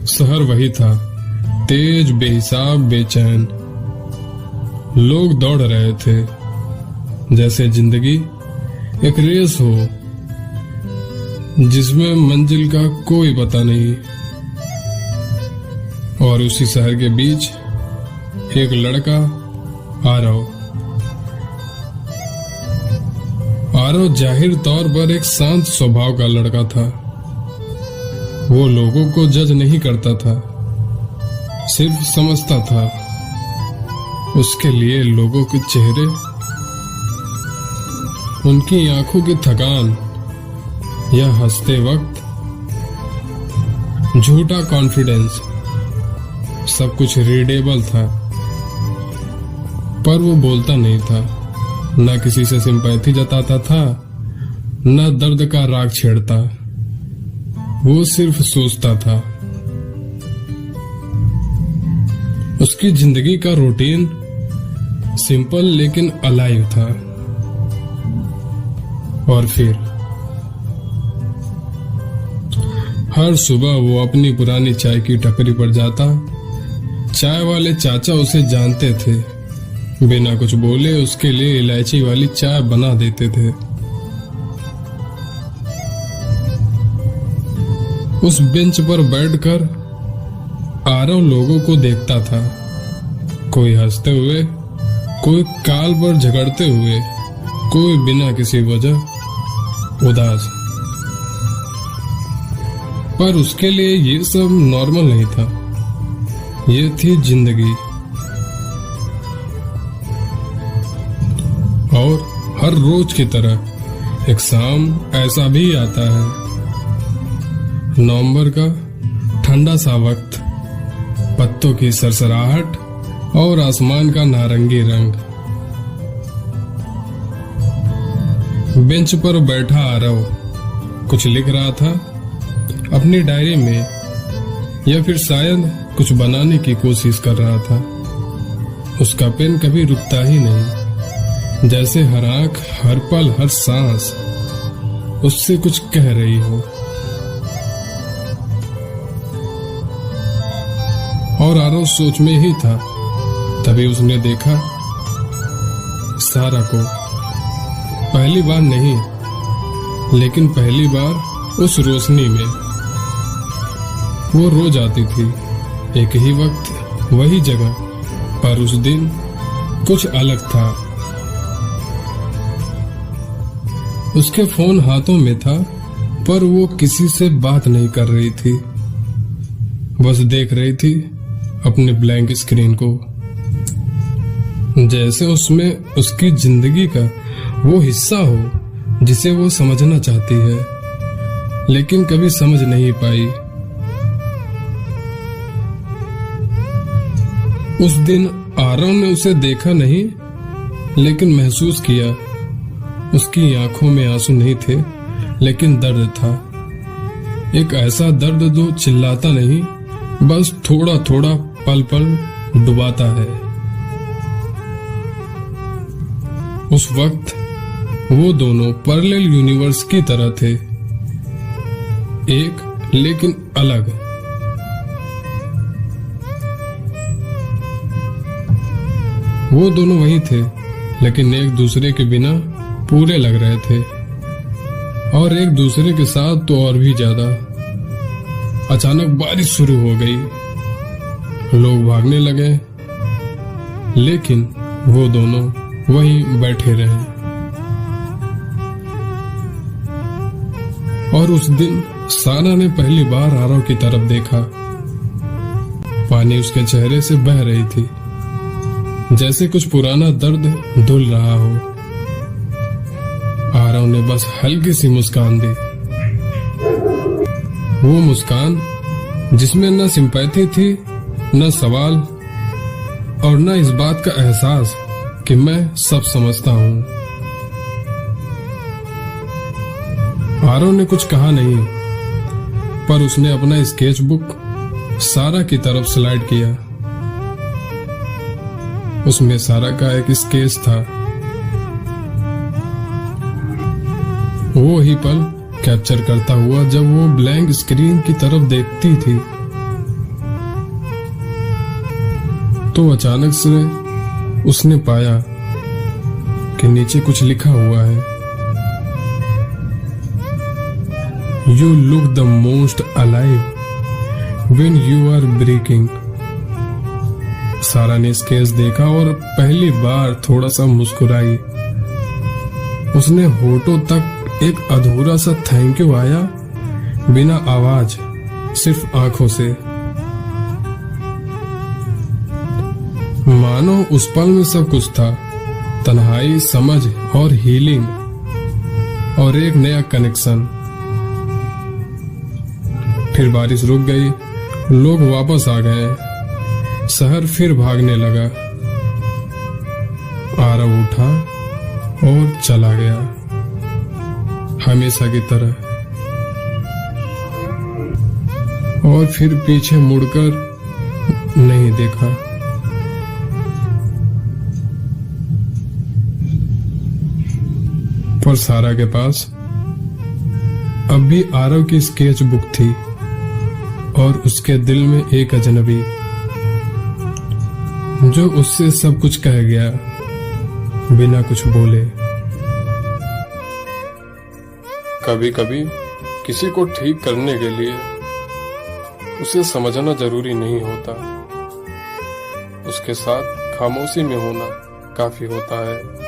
शहर वही था, तेज, बेहिसाब, बेचैन। लोग दौड़ रहे थे, जैसे जिंदगी एक रेस हो जिसमें मंजिल का कोई पता नहीं। और उसी शहर के बीच एक लड़का आरव जाहिर तौर पर एक शांत स्वभाव का लड़का था। वो लोगों को जज नहीं करता था, सिर्फ समझता था। उसके लिए लोगों के चेहरे, उनकी आंखों की थकान या हंसते वक्त झूठा कॉन्फिडेंस, सब कुछ रीडेबल था। पर वो बोलता नहीं था, न किसी से सिंपैथी जताता था, न दर्द का राग छेड़ता। वो सिर्फ सोचता था। उसकी जिंदगी का रूटीन सिंपल लेकिन अलाइव था। और फिर हर सुबह वो अपनी पुरानी चाय की टपरी पर जाता। चाय वाले चाचा उसे जानते थे, बिना कुछ बोले उसके लिए इलायची वाली चाय बना देते थे। उस बेंच पर बैठकर आरव लोगों को देखता था, कोई हंसते हुए, कोई काल पर झगड़ते हुए, कोई बिना किसी वजह उदास। पर उसके लिए ये सब नॉर्मल नहीं था, ये थी जिंदगी। और हर रोज की तरह एक शाम ऐसा भी आता है। नवंबर का ठंडा सा वक्त, पत्तों की सरसराहट और आसमान का नारंगी रंग। बेंच पर बैठा आरव कुछ लिख रहा था अपनी डायरी में, या फिर शायद कुछ बनाने की कोशिश कर रहा था। उसका पेन कभी रुकता ही नहीं, जैसे हर आंख, हर पल, हर सांस उससे कुछ कह रही हो। और आरव सोच में ही था, तभी उसने देखा सारा को। पहली बार नहीं, लेकिन पहली बार उस रोशनी में। वो रोज आती थी, एक ही वक्त, वही जगह, पर उस दिन कुछ अलग था। उसके फोन हाथों में था, पर वो किसी से बात नहीं कर रही थी, बस देख रही थी अपने ब्लैंक स्क्रीन को। जैसे उसमें उसकी जिंदगी का वो हिस्सा हो जिसे वो समझना चाहती है, लेकिन कभी समझ नहीं पाई। उस दिन आरव ने उसे देखा नहीं, लेकिन महसूस किया। उसकी आंखों में आंसू नहीं थे, लेकिन दर्द था। एक ऐसा दर्द जो चिल्लाता नहीं, बस थोड़ा थोड़ा पल पल डुबाता है। उस वक्त वो दोनों पैरेलल यूनिवर्स की तरह थे, एक लेकिन अलग। वो दोनों वही थे, लेकिन एक दूसरे के बिना पूरे लग रहे थे, और एक दूसरे के साथ तो और भी ज्यादा। अचानक बारिश शुरू हो गई, लोग भागने लगे, लेकिन वो दोनों वहीं बैठे रहे। और उस दिन सारा ने पहली बार आरव की तरफ देखा। पानी उसके चेहरे से बह रही थी, जैसे कुछ पुराना दर्द धुल रहा हो। आरव ने बस हल्की सी मुस्कान दी, वो मुस्कान जिसमें न सिंपैथी थी, न सवाल, और न इस बात का एहसास कि मैं सब समझता हूं। आरव ने कुछ कहा नहीं, पर उसने अपना स्केच बुक सारा की तरफ स्लाइड किया। उसमें सारा का एक स्केच था। वो ही पल कैप्चर करता हुआ जब वो ब्लैंक स्क्रीन की तरफ देखती थी तो अचानक से उसने पाया कि नीचे कुछ लिखा हुआ है, you look the most alive when you are breaking. Sara ने स्केच देखा और पहली बार थोड़ा सा मुस्कुराई। उसने होठों तक एक अधूरा सा थैंक यू आया, बिना आवाज, सिर्फ आंखों से। मानो उस पल में सब कुछ था, तन्हाई, समझ और हीलिंग और एक नया कनेक्शन। फिर बारिश रुक गई, लोग वापस आ गए, शहर फिर भागने लगा। आरव उठा और चला गया, हमेशा की तरह। और फिर पीछे मुड़कर नहीं देखा। पर सारा के पास अब भी आरव की स्केच बुक थी और उसके दिल में एक अजनबी जो उससे सब कुछ कह गया बिना कुछ बोले। कभी कभी किसी को ठीक करने के लिए उसे समझना जरूरी नहीं होता, उसके साथ खामोशी में होना काफी होता है।